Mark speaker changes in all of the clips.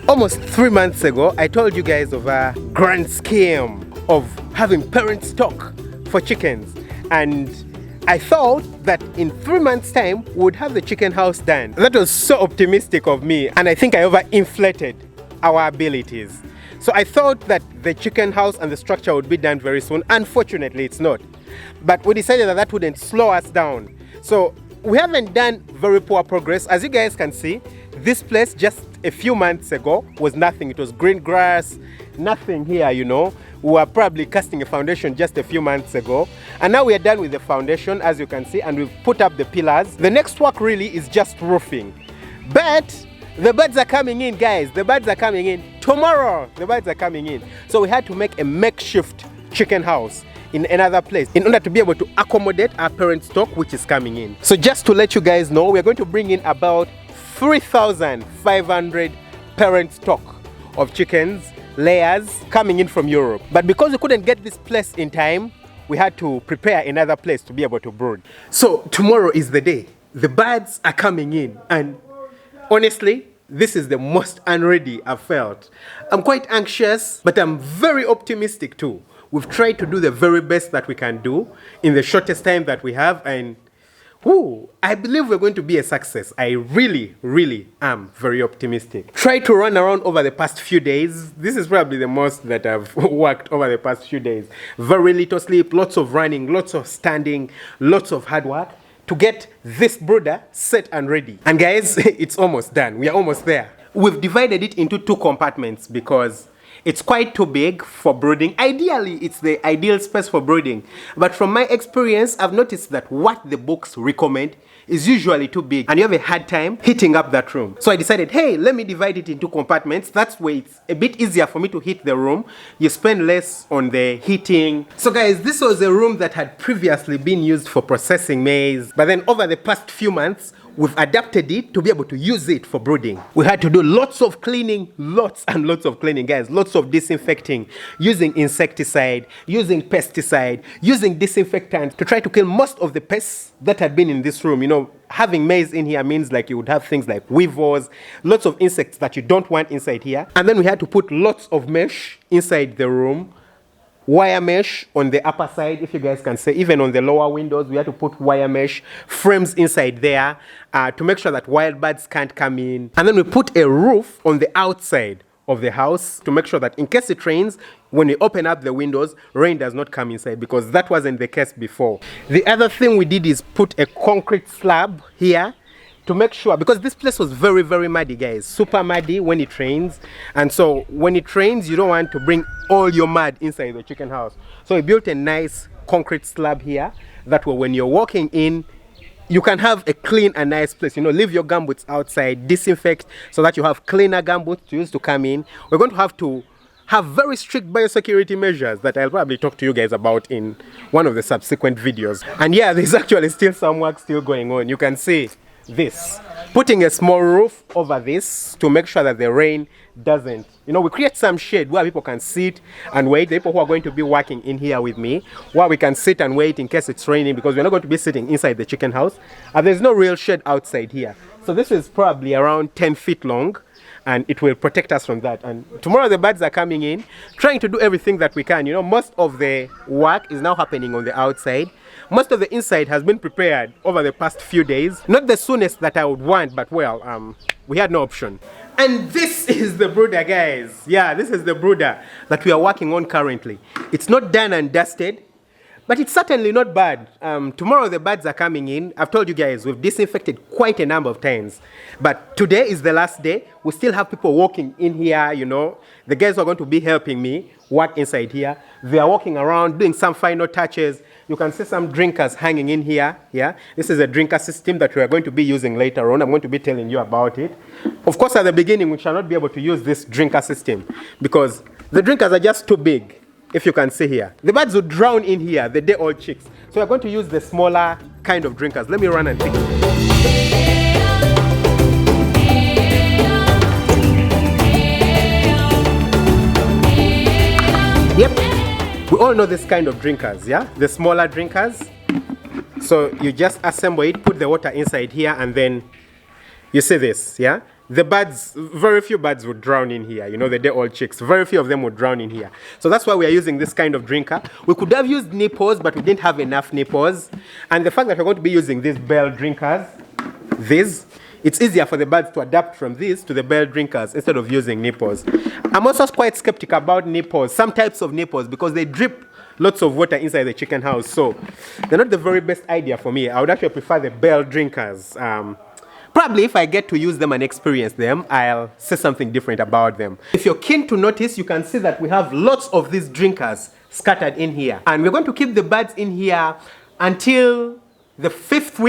Speaker 1: Almost 3 months ago, I told you guys of a grand scheme of having parent stock for chickens, and I thought that in 3 months' time we would have the chicken house done. That was so optimistic of me, and I think I overinflated our abilities. So I thought that the chicken house and the structure would be done very soon. Unfortunately, it's not. But we decided that that wouldn't slow us down. So we haven't done very poor progress. As you guys can see, this place just a few months ago was nothing. It was green grass, nothing here, you know. We were probably casting a foundation just a few months ago. And now we are done with the foundation, as you can see, and we've put up the pillars. The next work really is just roofing. But the birds are coming in, guys. The birds are coming in. Tomorrow, the birds are coming in. So we had to make a makeshift chicken house in another place in order to be able to accommodate our parent stock, which is coming in. So just to let you guys know, we're going to bring in about 3,500 parent stock of chickens, layers, coming in from Europe. But because we couldn't get this place in time, we had to prepare another place to be able to brood. So tomorrow is the day. The birds are coming in, and honestly, this is the most unready I've felt. I'm quite anxious, but I'm very optimistic too. We've tried to do the very best that we can do in the shortest time that we have, and I believe we're going to be a success. I really, really am very optimistic. Tried to run around over the past few days. This is probably the most that I've worked over the past few days. Very little sleep, lots of running, lots of standing, lots of hard work to get this brooder set and ready. And guys, it's almost done. We are almost there. We've divided it into 2 compartments because it's quite too big for brooding. Ideally, it's the ideal space for brooding. But from my experience, I've noticed that what the books recommend is usually too big, and you have a hard time heating up that room. So I decided, hey, let me divide it into compartments. That's where it's a bit easier for me to heat the room. You spend less on the heating. So guys, this was a room that had previously been used for processing maize, but then over the past few months, we've adapted it to be able to use it for brooding. We had to do lots of cleaning, lots and lots of cleaning, guys. Lots of disinfecting, using insecticide, using pesticide, using disinfectant to try to kill most of the pests that had been in this room. You know, having maize in here means like you would have things like weevils, lots of insects that you don't want inside here. And then we had to put lots of mesh inside the room. Wire mesh on the upper side, if you guys can say, even on the lower windows, we had to put wire mesh frames inside there to make sure that wild birds can't come in. And then we put a roof on the outside of the house to make sure that in case it rains, when we open up the windows, rain does not come inside, because that wasn't the case before. The other thing we did is put a concrete slab here to make sure, because this place was very, very muddy, guys, super muddy when it rains. And so when it rains, you don't want to bring all your mud inside the chicken house. So we built a nice concrete slab here that way when you're walking in, you can have a clean and nice place. You know, leave your gumboots outside, disinfect so that you have cleaner gumboots to use to come in. We're going to have very strict biosecurity measures that I'll probably talk to you guys about in one of the subsequent videos. And yeah, there's actually still some work still going on. You can see this, putting a small roof over this to make sure that the rain doesn't, you know, we create some shade where people can sit and wait. The people who are going to be working in here with me, where we can sit and wait in case it's raining, because we're not going to be sitting inside the chicken house, and there's no real shade outside here. So this is probably around 10 feet long, and it will protect us from that. And tomorrow the birds are coming in, trying to do everything that we can. You know, most of the work is now happening on the outside. Most of the inside has been prepared over the past few days. Not the soonest that I would want, but well, we had no option. And this is the brooder, guys. Yeah, this is the brooder that we are working on currently. It's not done and dusted, but it's certainly not bad. Tomorrow the birds are coming in. I've told you guys, we've disinfected quite a number of times. But today is the last day. We still have people walking in here, you know. The guys who are going to be helping me work inside here. They are walking around, doing some final touches. You can see some drinkers hanging in here. Yeah, this is a drinker system that we are going to be using later on. I'm going to be telling you about it. Of course, at the beginning, we shall not be able to use this drinker system because the drinkers are just too big, if you can see here. The birds would drown in here, the day-old chicks. So we're going to use the smaller kind of drinkers. Let me run and fix it. Yep, we all know this kind of drinkers, yeah? The smaller drinkers. So you just assemble it, put the water inside here, and then you see this, yeah? the birds, very few birds would drown in here. You know, the day-old chicks, very few of them would drown in here. So that's why we are using this kind of drinker. We could have used nipples, but we didn't have enough nipples. And the fact that we're going to be using these bell drinkers, it's easier for the birds to adapt from these to the bell drinkers instead of using nipples. I'm also quite skeptical about nipples, some types of nipples, because they drip lots of water inside the chicken house. So they're not the very best idea for me. I would actually prefer the bell drinkers. Probably if I get to use them and experience them, I'll say something different about them. If you're keen to notice, you can see that we have lots of these drinkers scattered in here. And we're going to keep the birds in here until the 5th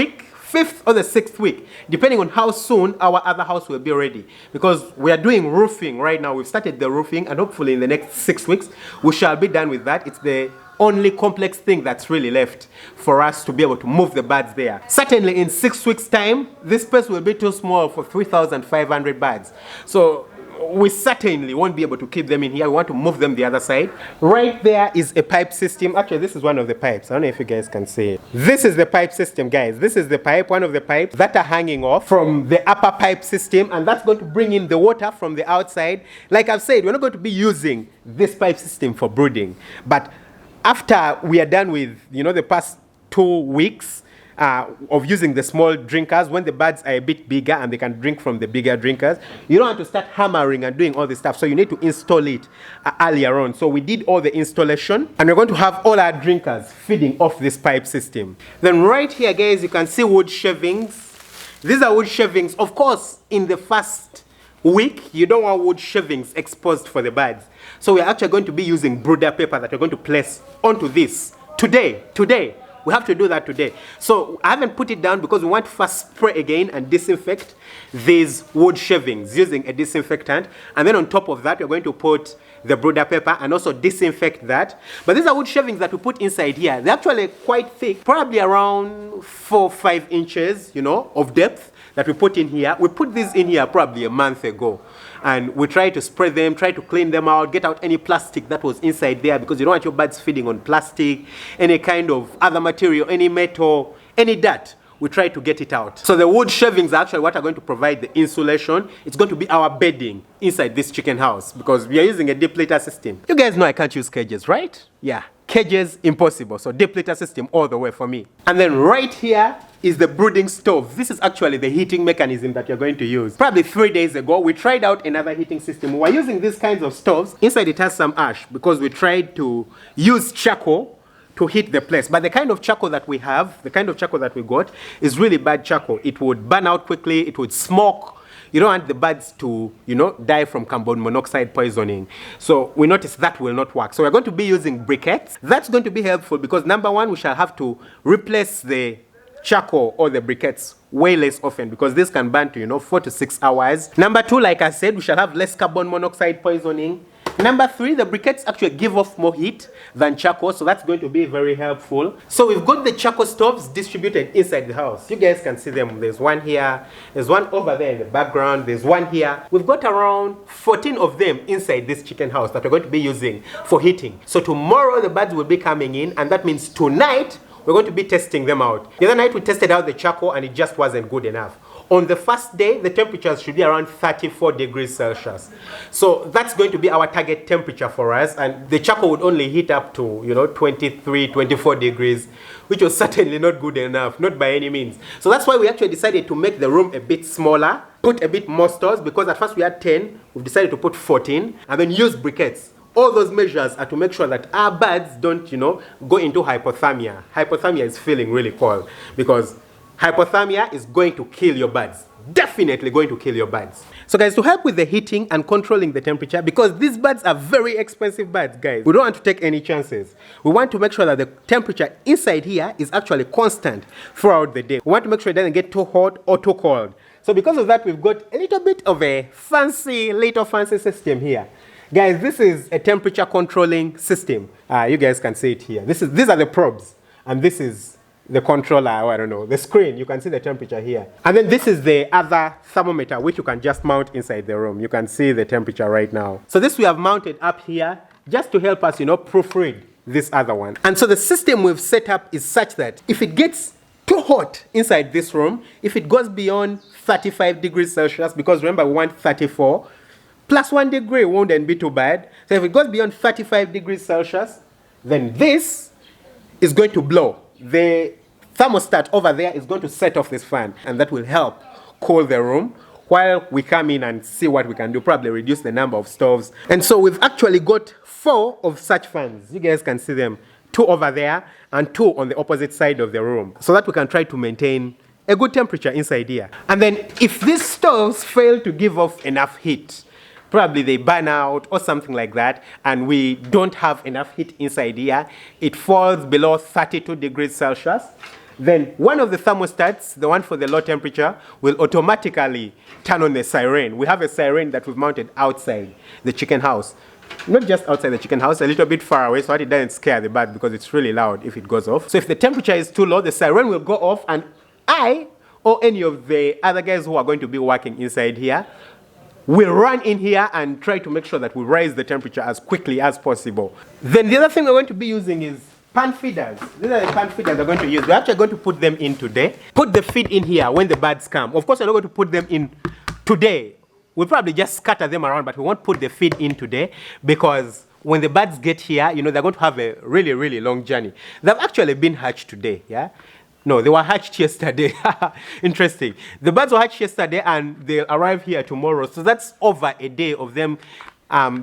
Speaker 1: or the 6th week, depending on how soon our other house will be ready. Because we are doing roofing right now. We've started the roofing, and hopefully in the next 6 weeks, we shall be done with that. It's the only complex thing that's really left for us to be able to move the birds there. Certainly in 6 weeks' time, this space will be too small for 3,500 birds. So we certainly won't be able to keep them in here. We want to move them the other side. Right there is a pipe system. Actually, this is one of the pipes. I don't know if you guys can see it. This is the pipe system, guys. This is the pipe, one of the pipes that are hanging off from the upper pipe system, and that's going to bring in the water from the outside. Like I've said, we're not going to be using this pipe system for brooding, but after we are done with, you know, the past 2 weeks of using the small drinkers, when the birds are a bit bigger and they can drink from the bigger drinkers, you don't have to start hammering and doing all this stuff. So you need to install it earlier on. So we did all the installation, and we're going to have all our drinkers feeding off this pipe system. Then right here, guys, you can see wood shavings. These are wood shavings. Of course, in the first week, you don't want wood shavings exposed for the birds. So we're actually going to be using Brooder paper that we're going to place onto this today. We have to do that today. So I haven't put it down because we want to first spray again and disinfect these wood shavings using a disinfectant. And then on top of that, we're going to put the Brooder paper and also disinfect that. But these are wood shavings that we put inside here. They're actually quite thick, probably around 4 or 5 inches, you know, of depth that we put in here. We put these in here probably a month ago. And we try to spray them, try to clean them out, get out any plastic that was inside there, because you don't want your birds feeding on plastic, any kind of other material, any metal, any dirt. We try to get it out. So the wood shavings are actually what are going to provide the insulation. It's going to be our bedding inside this chicken house, because we are using a deep litter system. You guys know I can't use cages, right? Yeah, cages, impossible. So deep litter system all the way for me. And then right here is the brooding stove. This is actually the heating mechanism that you're going to use. Probably 3 days ago, we tried out another heating system. We're using these kinds of stoves. Inside it has some ash because we tried to use charcoal to heat the place. But the kind of charcoal that we have, the kind of charcoal that we got, is really bad charcoal. It would burn out quickly, it would smoke. You don't want the birds to, you know, die from carbon monoxide poisoning. So we noticed that will not work. So we're going to be using briquettes. That's going to be helpful because number one, we shall have to replace the charcoal or the briquettes way less often because this can burn to, you know, 4 to 6 hours. Number two, like I said, we shall have less carbon monoxide poisoning. Number three, the briquettes actually give off more heat than charcoal, so that's going to be very helpful. So we've got the charcoal stoves distributed inside the house. You guys can see them. There's one here, there's one over there in the background, there's one here. We've got around 14 of them inside this chicken house that we're going to be using for heating. So tomorrow the birds will be coming in, and that means tonight we're going to be testing them out. The other night we tested out the charcoal and it just wasn't good enough. On the first day, the temperatures should be around 34 degrees Celsius. So that's going to be our target temperature for us. And the charcoal would only heat up to, you know, 23, 24 degrees, which was certainly not good enough, not by any means. So that's why we actually decided to make the room a bit smaller, put a bit more stores, because at first we had 10, we've decided to put 14, and then use briquettes. All those measures are to make sure that our birds don't, you know, go into hypothermia. Hypothermia is feeling really cold because hypothermia is going to kill your birds. Definitely going to kill your birds. So guys, to help with the heating and controlling the temperature, because these birds are very expensive birds, guys, we don't want to take any chances. We want to make sure that the temperature inside here is actually constant throughout the day. We want to make sure it doesn't get too hot or too cold. So because of that, we've got a little bit of a fancy system here. Guys, this is a temperature controlling system. You guys can see it here. These are the probes, and this is the controller, or I don't know, the screen. You can see the temperature here. And then this is the other thermometer, which you can just mount inside the room. You can see the temperature right now. So this we have mounted up here just to help us, you know, proofread this other one. And so the system we've set up is such that if it gets too hot inside this room, if it goes beyond 35 degrees Celsius, because remember we want 34, plus 1 degree won't be too bad. So if it goes beyond 35 degrees Celsius, then this is going to blow. The thermostat over there is going to set off this fan, and that will help cool the room while we come in and see what we can do, probably reduce the number of stoves. And so we've actually got 4 of such fans. You guys can see them, 2 over there and 2 on the opposite side of the room, so that we can try to maintain a good temperature inside here. And then if these stoves fail to give off enough heat, probably they burn out or something like that, and we don't have enough heat inside here, it falls below 32 degrees Celsius, then one of the thermostats, the one for the low temperature, will automatically turn on the siren. We have a siren that we've mounted outside the chicken house. Not just outside the chicken house, a little bit far away, so that it doesn't scare the bird, because it's really loud if it goes off. So if the temperature is too low, the siren will go off, and I or any of the other guys who are going to be working inside here will run in here and try to make sure that we raise the temperature as quickly as possible. Then the other thing we're going to be using is pan feeders. These are the pan feeders we're going to use. We're actually going to put them in today. Put the feed in here when the birds come. Of course, we're not going to put them in today. We'll probably just scatter them around, but we won't put the feed in today, because when the birds get here, you know, they're going to have a really, really long journey. They've actually been hatched today, yeah? No, they were hatched yesterday. Interesting. The birds were hatched yesterday and they'll arrive here tomorrow. So that's over a day of them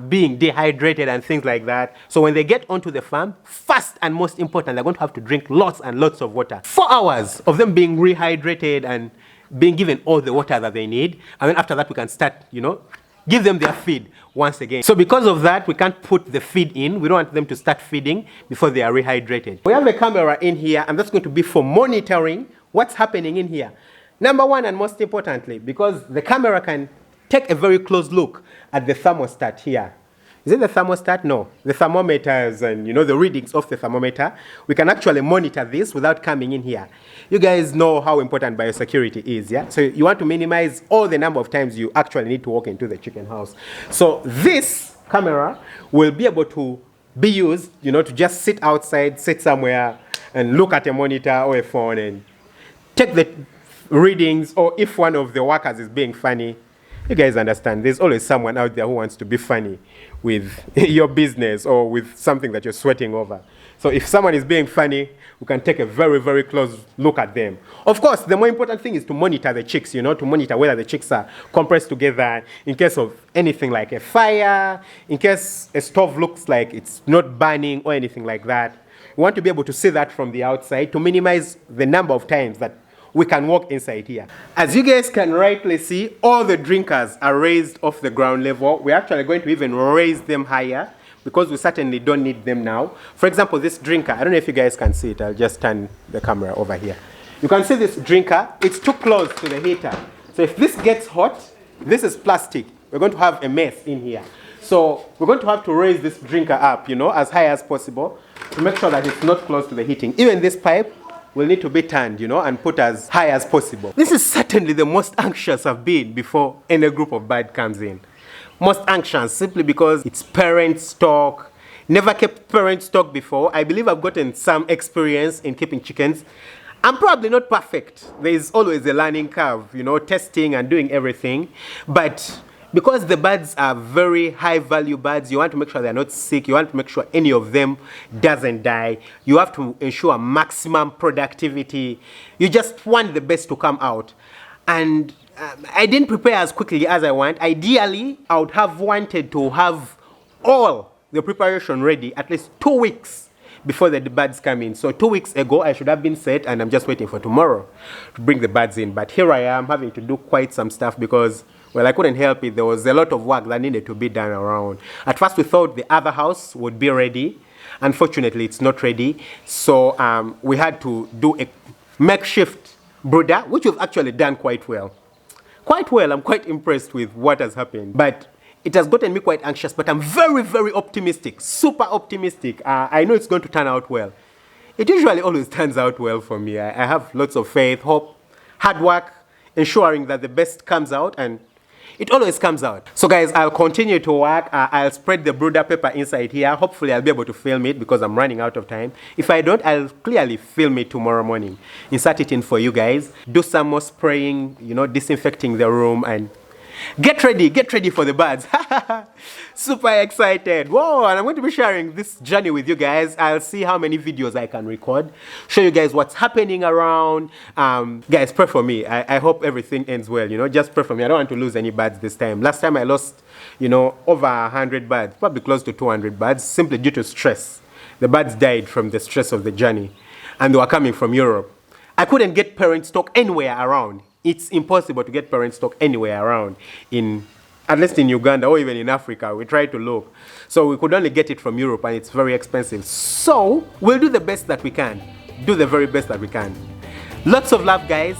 Speaker 1: being dehydrated and things like that. So when they get onto the farm, first and most important, they're going to have to drink lots and lots of water. 4 hours of them being rehydrated and being given all the water that they need. And then after that, we can start, you know, give them their feed once again. So because of that, we can't put the feed in. We don't want them to start feeding before they are rehydrated. We have a camera in here, and that's going to be for monitoring what's happening in here. Number one, and most importantly, because the camera can take a very close look at the thermostat here. Is it the thermostat? No. The thermometers and, you know, the readings of the thermometer. We can actually monitor this without coming in here. You guys know how important biosecurity is, yeah? So you want to minimize all the number of times you actually need to walk into the chicken house. So this camera will be able to be used, you know, to just sit outside, sit somewhere and look at a monitor or a phone and take the readings, or if one of the workers is being funny. You guys understand, there's always someone out there who wants to be funny with your business or with something that you're sweating over. So if someone is being funny, we can take a very, very close look at them. Of course, the more important thing is to monitor the chicks, you know, to monitor whether the chicks are compressed together in case of anything like a fire, in case a stove looks like it's not burning or anything like that. We want to be able to see that from the outside to minimize the number of times that we can walk inside here. As you guys can rightly see, all the drinkers are raised off the ground level. We're actually going to even raise them higher because we certainly don't need them now. For example, this drinker, I don't know if you guys can see it. I'll just turn the camera over here. You can see this drinker. It's too close to the heater. So if this gets hot, this is plastic. We're going to have a mess in here. So we're going to have to raise this drinker up, you know, as high as possible to make sure that it's not close to the heating. Even this pipe will need to be turned, you know, and put as high as possible. This is certainly the most anxious I've been before any group of bird comes in. Most anxious simply because it's parent stock. Never kept parent stock before. I believe I've gotten some experience in keeping chickens. I'm probably not perfect. There is always a learning curve, you know, testing and doing everything. But because the birds are very high value birds, you want to make sure they're not sick. You want to make sure any of them doesn't die. You have to ensure maximum productivity. You just want the best to come out. And I didn't prepare as quickly as I want. Ideally, I would have wanted to have all the preparation ready at least 2 weeks before the birds come in. So 2 weeks ago, I should have been set, and I'm just waiting for tomorrow to bring the birds in. But here I am having to do quite some stuff because, well, I couldn't help it. There was a lot of work that needed to be done around. At first, we thought the other house would be ready. Unfortunately, it's not ready. So we had to do a makeshift brooder, which we've actually done quite well. Quite well. I'm quite impressed with what has happened. But it has gotten me quite anxious. But I'm very, very optimistic, super optimistic. I know it's going to turn out well. It usually always turns out well for me. I have lots of faith, hope, hard work, ensuring that the best comes out. And it always comes out. So guys, I'll continue to work. I'll spread the brooder paper inside here. Hopefully I'll be able to film it because I'm running out of time. If I don't, I'll clearly film it tomorrow morning. Insert it in for you guys. Do some more spraying, you know, disinfecting the room, and get ready for the birds. Super excited. Whoa, and I'm going to be sharing this journey with you guys. I'll see how many videos I can record, show you guys what's happening around. Guys, pray for me. I hope everything ends well, you know, just pray for me. I don't want to lose any birds this time. Last time I lost, you know, over 100 birds, probably close to 200 birds, simply due to stress. The birds died from the stress of the journey, and they were coming from Europe. I couldn't get parent stock anywhere around. It's impossible to get parent stock anywhere around, at least in Uganda or even in Africa. We tried to look. So we could only get it from Europe, and it's very expensive. So we'll do the best that we can. Do the very best that we can. Lots of love, guys.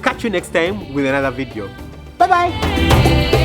Speaker 1: Catch you next time with another video. Bye-bye.